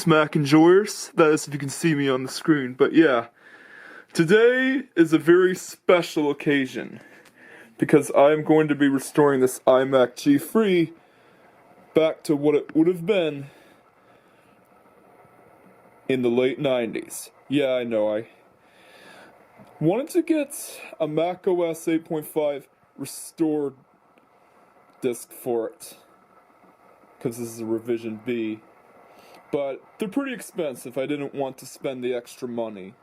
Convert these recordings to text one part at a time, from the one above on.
Greetings, Mac enjoyers. That is if you can see me on the screen. But yeah, today is a very special occasion because I'm going to be restoring this iMac G3 back to what it would have been in the late 90s. Yeah, I know, I wanted to get a Mac OS 8.5 restored disk for it because this is a revision B. But they're pretty expensive. I didn't want to spend the extra money.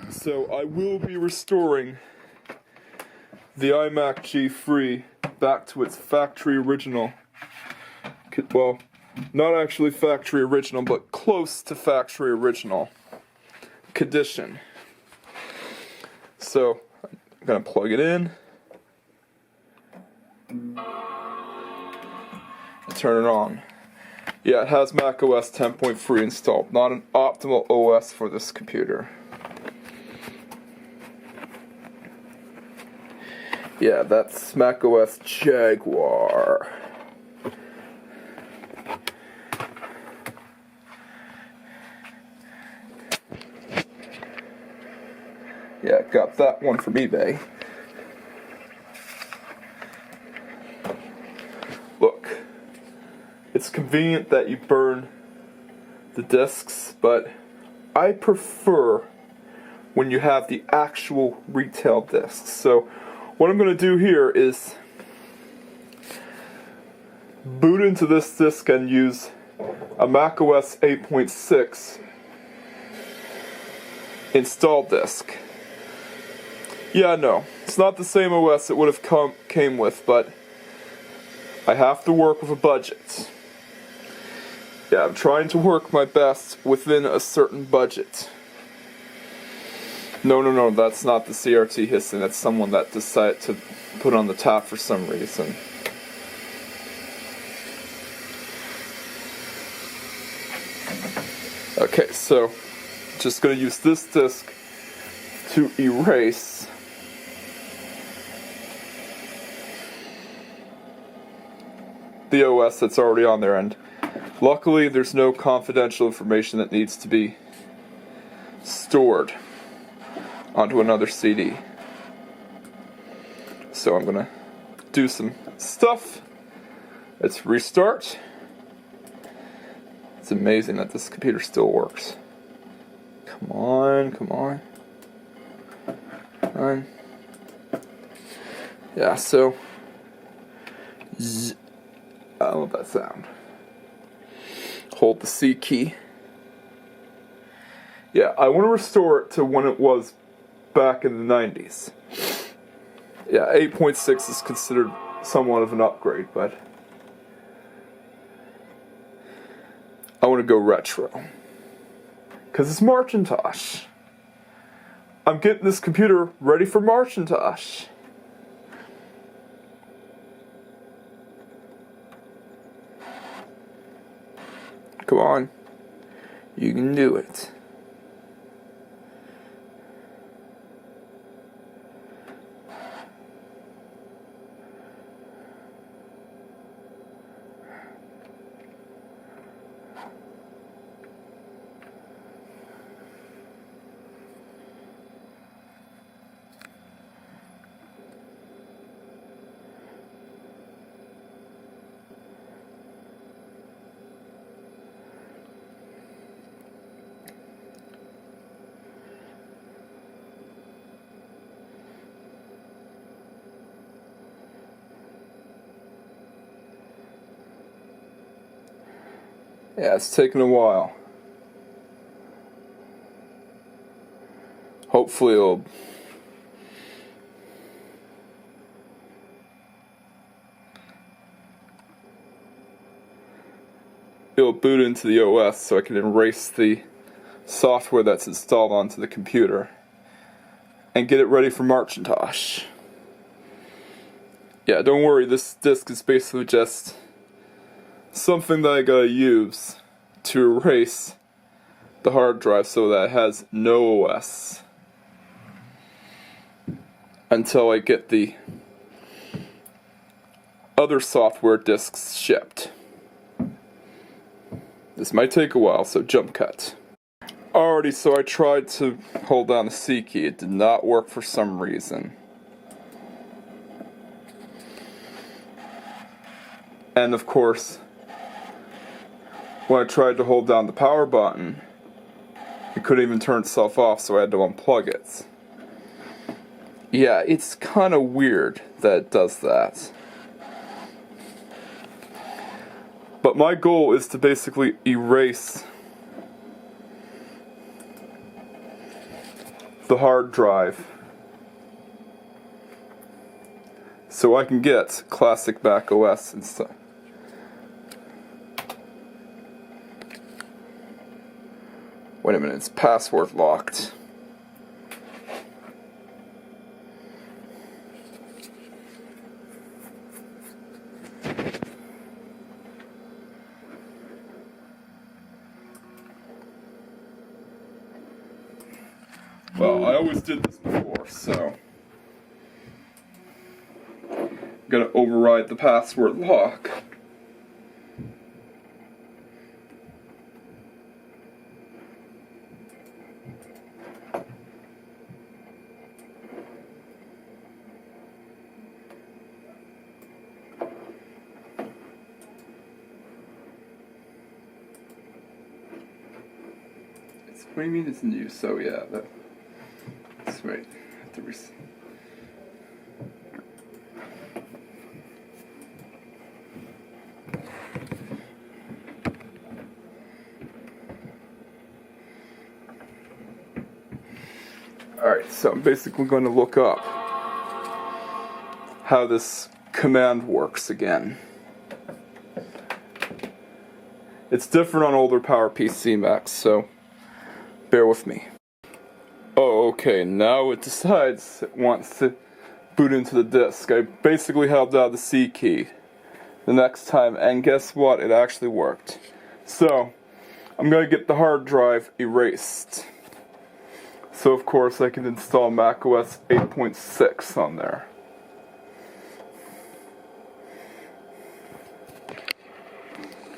So I will be restoring the iMac G3 back to its factory original. Well, not actually factory original, but close to factory original condition. So I'm going to plug it in. And turn it on. Yeah, it has Mac OS 10.3 installed. Not an optimal OS for this computer. Yeah, that's Mac OS Jaguar. Yeah, got that one from eBay. Look. It's convenient that you burn the discs, but I prefer when you have the actual retail discs. So what I'm going to do here is boot into this disk and use a Mac OS 8.6 install disk. Yeah, no, it's not the same OS it would have came with, but I have to work with a budget. Yeah, I'm trying to work my best within a certain budget. No, that's not the CRT hissing. That's someone that decided to put on the top for some reason. Okay, so just going to use this disk to erase the OS that's already on there, and luckily there's no confidential information that needs to be stored onto another CD. So I'm gonna do some stuff. Let's restart. It's amazing that this computer still works. Come on. Yeah, so I love that sound. Hold the C key. Yeah, I want to restore it to when it was back in the 90s. Yeah, 8.6 is considered somewhat of an upgrade, but I want to go retro. Because it's Marchintosh. I'm getting this computer ready for Marchintosh. Come on, you can do it. Yeah, it's taken a while. Hopefully it'll boot into the OS so I can erase the software that's installed onto the computer and get it ready for Marchintosh. Yeah, don't worry, this disk is basically just something that I gotta use to erase the hard drive so that it has no OS until I get the other software disks shipped. This might take a while, so jump cut. Alrighty, so I tried to hold down the C key. It did not work for some reason. And of course, when I tried to hold down the power button, it couldn't even turn itself off, so I had to unplug it. Yeah, it's kind of weird that it does that. But my goal is to basically erase the hard drive so I can get classic Mac OS and stuff. Wait a minute, it's password locked. Well, I always did this before, so I'm gonna override the password lock. What do you mean it's new? So yeah, that's right. I have to Alright, so I'm basically going to look up how this command works again. It's different on older PowerPC Macs, so bear with me. Oh, okay, now it decides it wants to boot into the disk. I basically held out the C key the next time, and guess what? It actually worked. So, I'm going to get the hard drive erased. So, of course, I can install macOS 8.6 on there.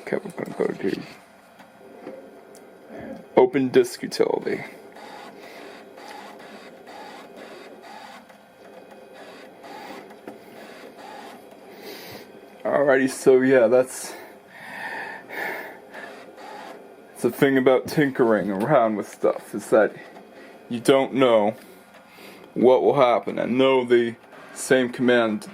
Okay, we're going to go to Open Disk Utility. Alrighty, so yeah, that's the thing about tinkering around with stuff, is that you don't know what will happen. And know the same command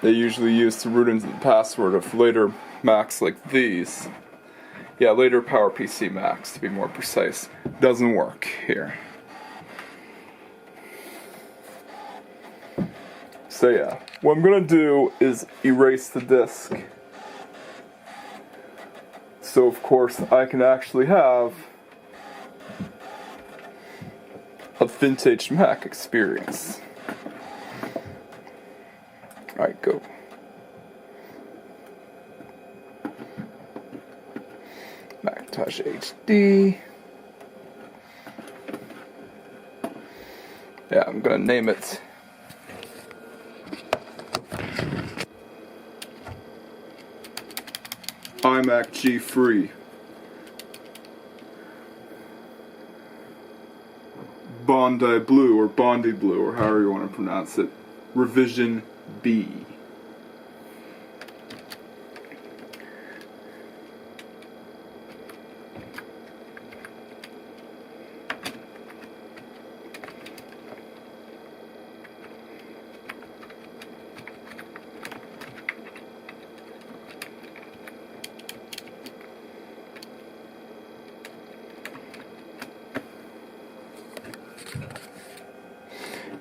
they usually use to root into the password of later Macs like these. Yeah, later PowerPC Macs, to be more precise, doesn't work here. So yeah, what I'm going to do is erase the disk. So of course I can actually have a vintage Mac experience. Alright, go. Marchintosh HD. Yeah, I'm gonna name it iMac G3 Bondi Blue, or Bondi Blue, or however you want to pronounce it, Revision B.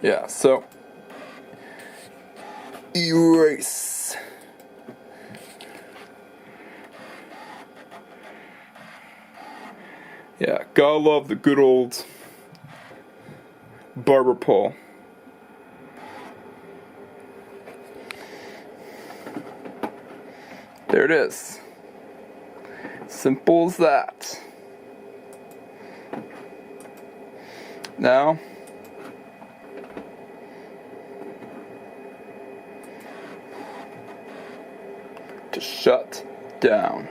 Yeah, so erase. Yeah, gotta love the good old barber pole. There it is. Simple as that. Now, to shut down.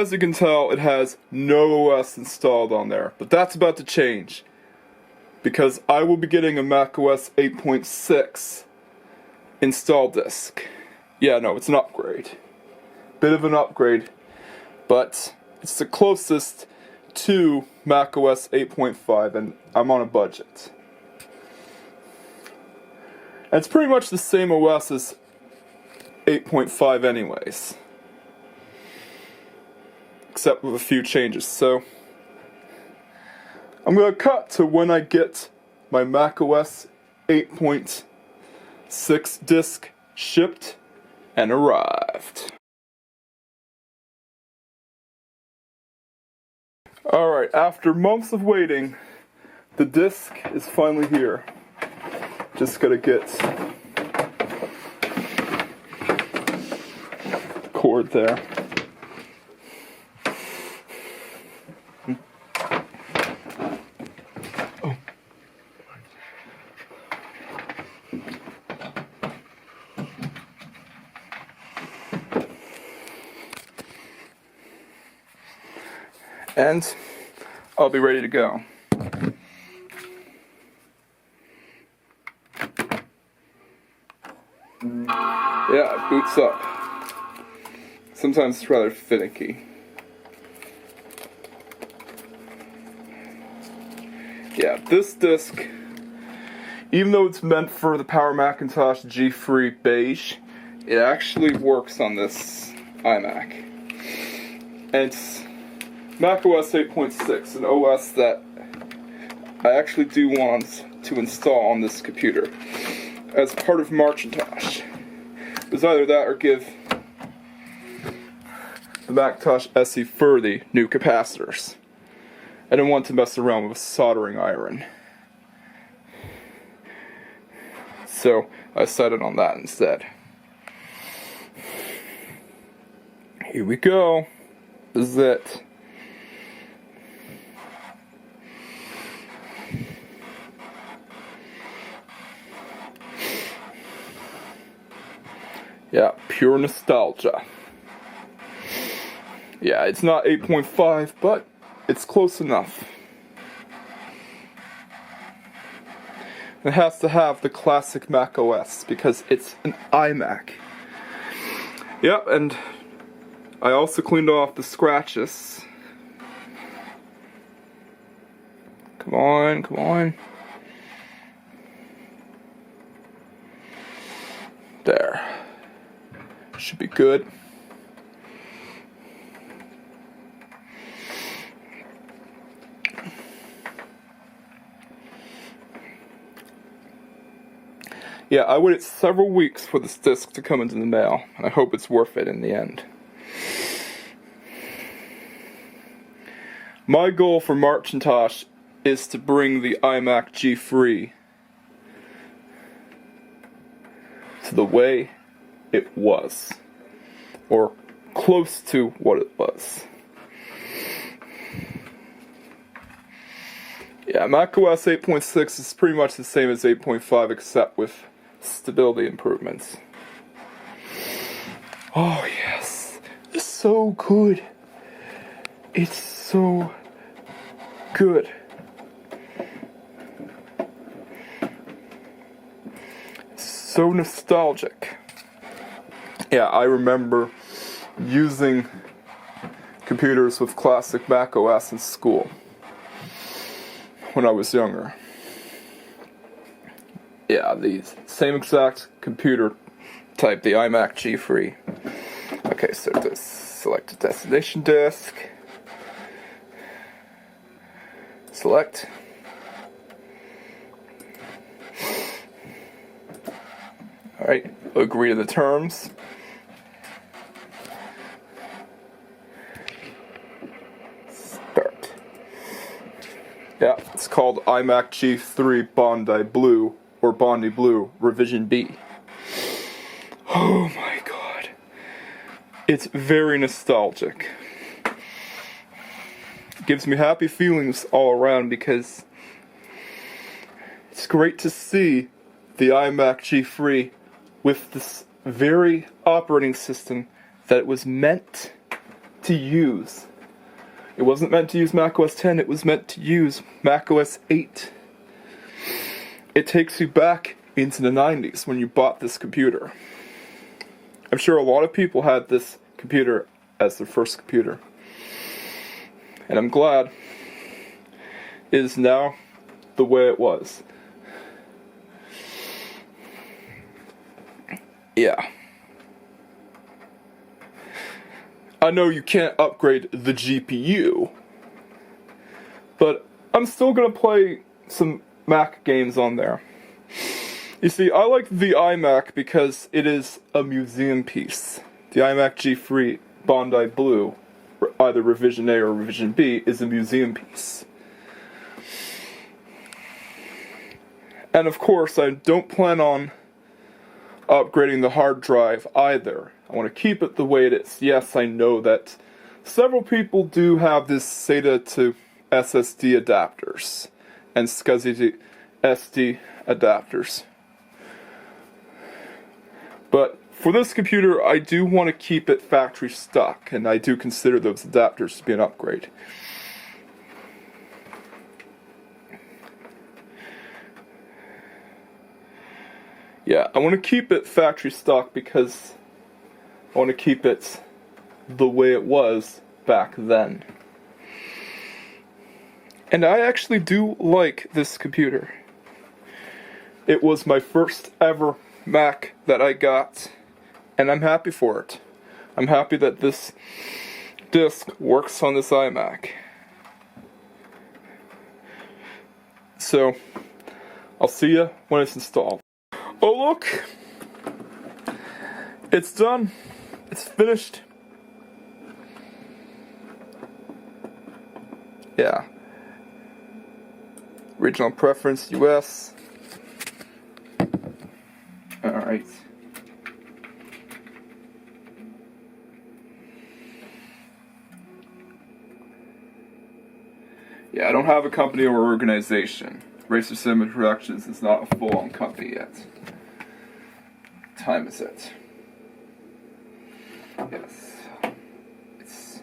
as you can tell, it has no OS installed on there, but that's about to change, because I will be getting a macOS 8.6 install disk. Yeah, no, it's an upgrade. Bit of an upgrade, but it's the closest to macOS 8.5, and I'm on a budget. And it's pretty much the same OS as 8.5 anyways, except with a few changes. So I'm going to cut to when I get my macOS 8.6 disk shipped and arrived. Alright, after months of waiting, the disk is finally here. Just gotta get the cord there. Oh. And I'll be ready to go. Yeah, it boots up. Sometimes it's rather finicky. Yeah, this disc, even though it's meant for the Power Marchintosh G3 beige, it actually works on this iMac. And it's macOS 8.6, an OS that I actually do want to install on this computer as part of Marchintosh. It was either that or give the Macintosh SE Furby new capacitors. I didn't want to mess around with a soldering iron, so I decided on that instead. Here we go. This is it. Yeah, pure nostalgia. Yeah, it's not 8.5, but it's close enough. It has to have the classic Mac OS because it's an iMac. Yep, and I also cleaned off the scratches. Come on, come on. There. Should be good. Yeah, I waited several weeks for this disc to come into the mail, and I hope it's worth it in the end. My goal for Marchintosh is to bring the iMac G3 to the way it was, or close to what it was. Yeah, macOS 8.6 is pretty much the same as 8.5 except with stability improvements. Oh yes, it's so good. It's so good. So nostalgic. Yeah, I remember using computers with classic Mac OS in school when I was younger. Yeah, the same exact computer type, the iMac G3. Okay, so just select a destination disk. Select. Alright, agree to the terms. Start. Yeah, it's called iMac G3 Bondi Blue, or Bondi Blue Revision B. Oh my god. It's very nostalgic. It gives me happy feelings all around because it's great to see the iMac G3 with this very operating system that it was meant to use. It wasn't meant to use macOS 10, it was meant to use macOS 8. It takes you back into the 90s when you bought this computer. I'm sure a lot of people had this computer as their first computer. And I'm glad it is now the way it was. Yeah. I know you can't upgrade the GPU, but I'm still gonna play some Mac games on there. You see, I like the iMac because it is a museum piece. The iMac G3 Bondi Blue, either revision A or revision B, is a museum piece. And of course, I don't plan on upgrading the hard drive either. I want to keep it the way it is. Yes, I know that several people do have this SATA to SSD adapters and SCSI to SD adapters. But for this computer, I do want to keep it factory stock, and I do consider those adapters to be an upgrade. Yeah, I want to keep it factory stock because I want to keep it the way it was back then. And I actually do like this computer. It was my first ever Mac that I got, and I'm happy for it. I'm happy that this disk works on this iMac. So, I'll see you when it's installed. Oh look! It's done. It's finished. Yeah. Regional preference, US. Alright. Yeah, I don't have a company or organization. Racer Cinema Productions is not a full-on company yet. Time is it? Yes. It's...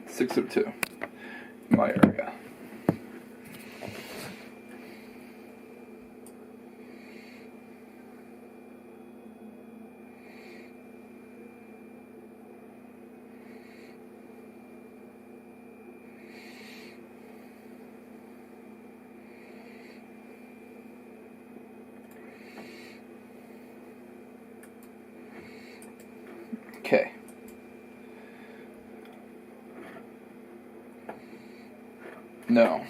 .602 in my area. Okay. No,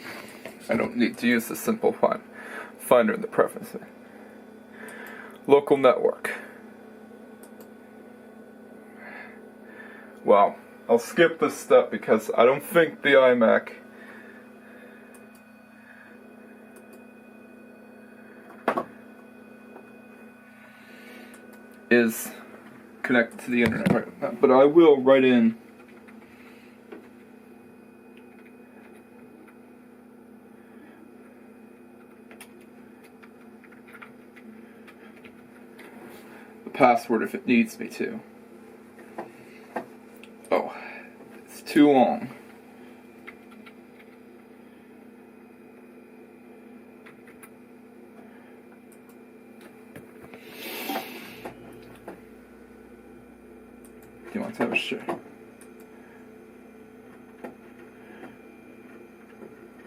I don't need to use the simple finder in the preferences. Local network. Well, I'll skip this step because I don't think the iMac is connected to the internet right now, but I will write in the password if it needs me to. Oh, it's too long. Do you want to have a share?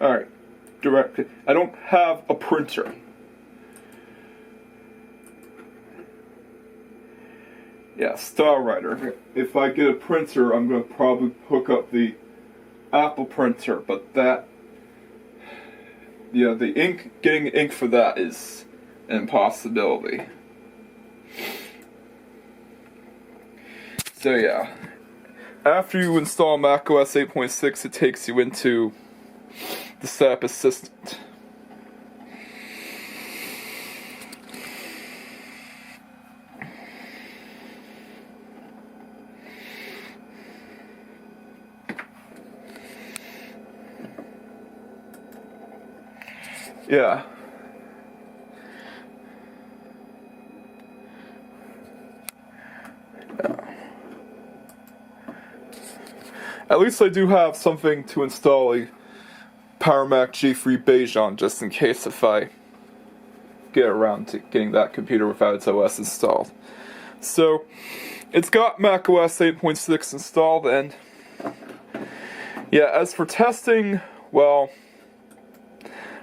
Alright, direct. I don't have a printer. Yeah, Star Writer. If I get a printer, I'm going to probably hook up the Apple printer, but that, yeah, the ink, getting ink for that is an impossibility. So yeah, after you install macOS 8.6, it takes you into the Setup Assistant. Yeah. At least I do have something to install a Power Mac G3 Beige on, just in case if I get around to getting that computer without its OS installed. So, it's got macOS 8.6 installed, and yeah, as for testing, well,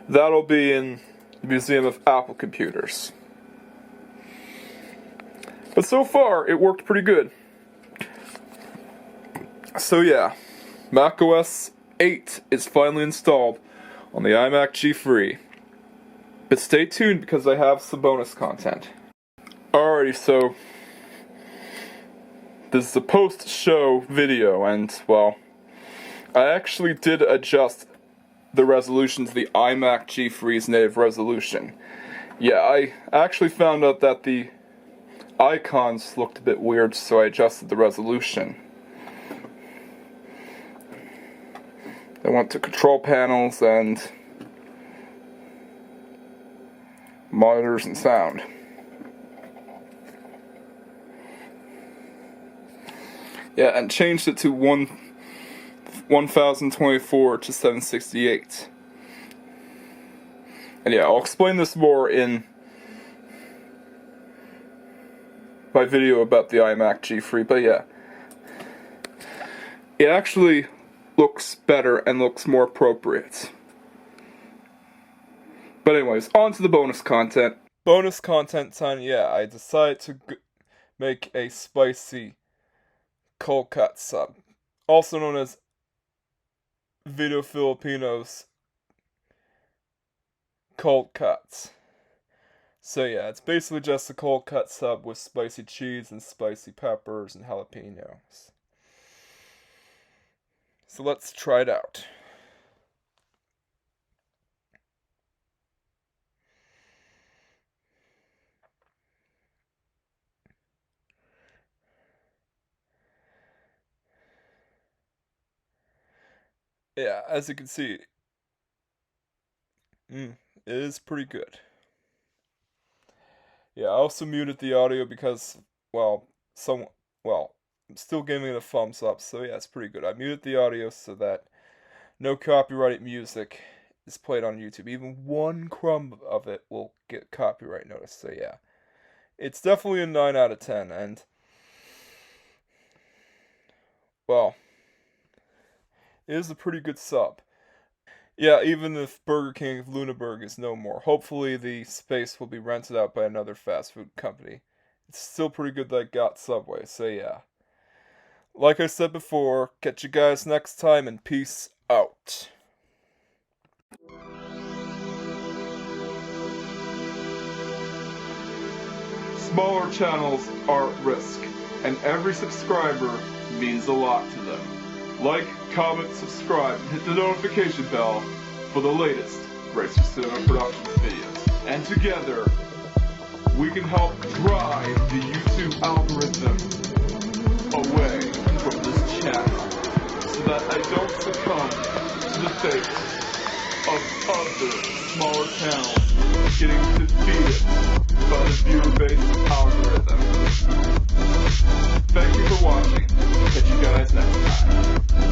that'll be in the Museum of Apple Computers. But so far, it worked pretty good. So yeah, macOS 8 is finally installed on the iMac G3. But stay tuned because I have some bonus content. Alrighty, so this is a post-show video, and well, I actually did adjust the resolution to the iMac G3's native resolution. Yeah, I actually found out that the icons looked a bit weird, so I adjusted the resolution. I went to control panels and monitors and sound. Yeah, and changed it to 1024 to 768. And yeah, I'll explain this more in my video about the iMac G3, but yeah. It actually looks better and looks more appropriate. But anyways, on to the bonus content. Bonus content time, yeah, I decided to make a spicy cold cut sub, also known as Video Filipinos cold cuts. So yeah, it's basically just a cold cut sub with spicy cheese and spicy peppers and jalapenos. So let's try it out. Yeah, as you can see, it is pretty good. Yeah, I also muted the audio because, well, I'm still giving it a thumbs up, so yeah, it's pretty good. I muted the audio so that no copyrighted music is played on YouTube. Even one crumb of it will get copyright notice, so yeah. It's definitely a 9 out of 10, and, well, it is a pretty good sub. Yeah, even if Burger King of Luneburg is no more, hopefully the space will be rented out by another fast food company. It's still pretty good that I got Subway, so yeah. Like I said before, catch you guys next time, and peace out. Smaller channels are at risk, and every subscriber means a lot to them. Like, comment, subscribe, and hit the notification bell for the latest Racer Cinema Productions videos. And together, we can help drive the YouTube algorithm away from this channel, so that I don't succumb to the fate of other smaller channels getting defeated by the viewer-based algorithm. Thank you for watching. Catch you guys next time.